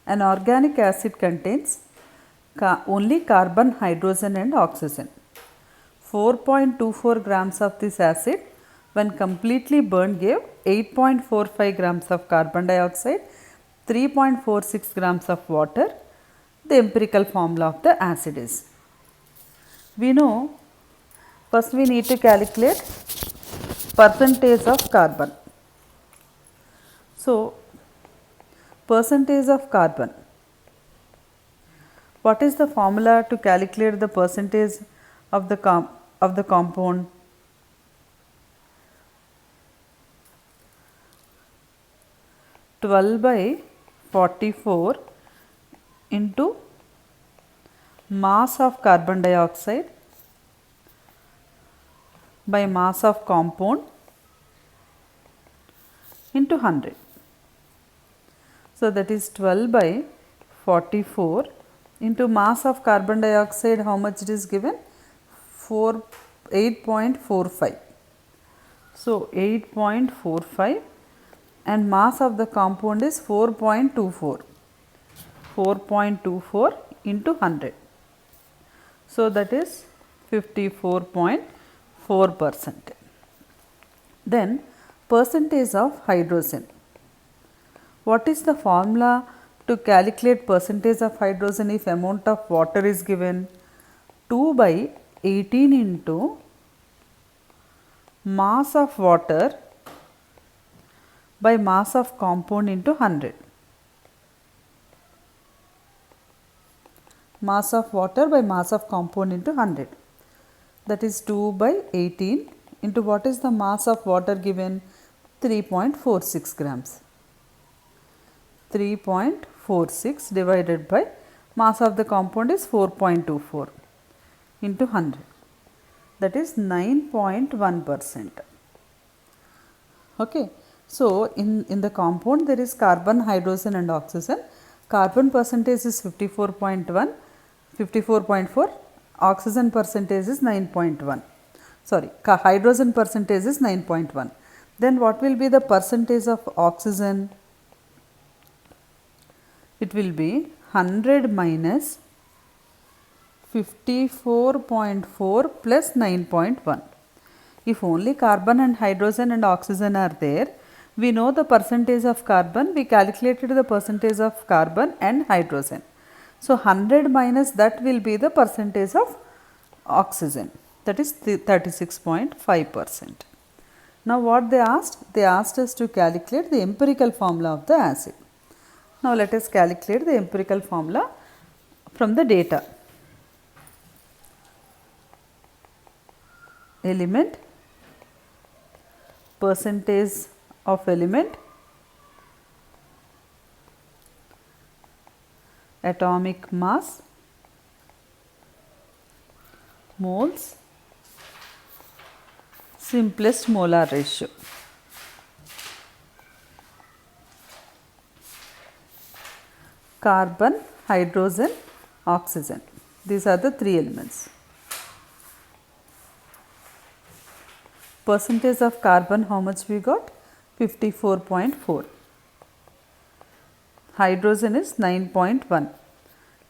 An organic acid contains only carbon, hydrogen and oxygen. 4.24 grams of this acid when completely burned gave 8.45 grams of carbon dioxide, 3.46 grams of water. The empirical formula of the acid is, we know, first we need to calculate percentage of carbon. So, percentage of carbon. What is the formula to calculate the percentage of the compound? Twelve by 44 into mass of carbon dioxide by mass of compound into 100. So, that is 12 by 44 into mass of carbon dioxide, how much it is given? 8.45. So, 8.45 and mass of the compound is 4.24. 4.24 into 100. So, that is 54.4%. Then percentage of hydrogen. What is the formula to calculate percentage of hydrogen if amount of water is given? 2 by 18 into mass of water by mass of compound into 100. Mass of water by mass of compound into 100. That is 2 by 18 into what is the mass of water given? 3.46 grams. 3.46 divided by mass of the compound is 4.24 into 100. That is 9.1%. Okay. So, in the compound there is carbon, hydrogen and oxygen. Carbon percentage is 54.4, oxygen percentage is 9.1. Sorry, hydrogen percentage is 9.1. Then what will be the percentage of oxygen? It will be 100 minus 54.4 plus 9.1. If only carbon and hydrogen and oxygen are there, we know the percentage of carbon, we calculated the percentage of carbon and hydrogen. So, 100 minus that will be the percentage of oxygen, that is 36.5%. Now, what they asked? They asked us to calculate the empirical formula of the acid. Now, let us calculate the empirical formula from the data. Element, percentage of element, atomic mass, moles, simplest molar ratio. Carbon, hydrogen, oxygen. These are the three elements. Percentage of carbon, how much we got? 54.4. Hydrogen is 9.1.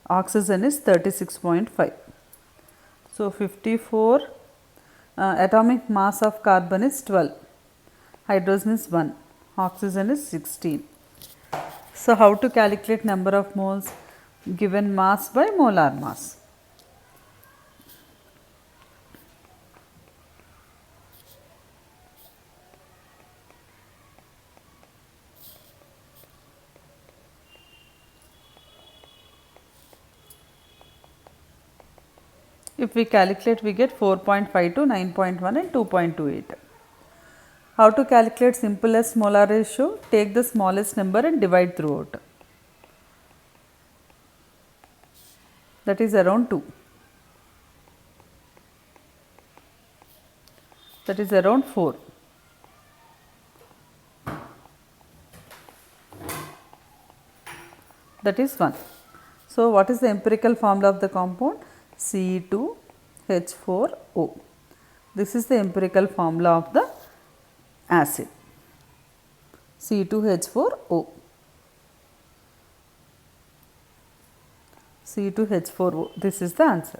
Oxygen is 36.5. So, 54 atomic mass of carbon is 12. Hydrogen is 1. Oxygen is 16. So, how to calculate number of moles? Given mass by molar mass. If we calculate, we get 4.52, 9.1 and 2.28. How to calculate simplest molar ratio? Take the smallest number and divide throughout. That is around 2. That is around 4. That is 1. So, what is the empirical formula of the compound? C2H4O. This is the empirical formula of the acid, C2H4O. C2H4O. This is the answer.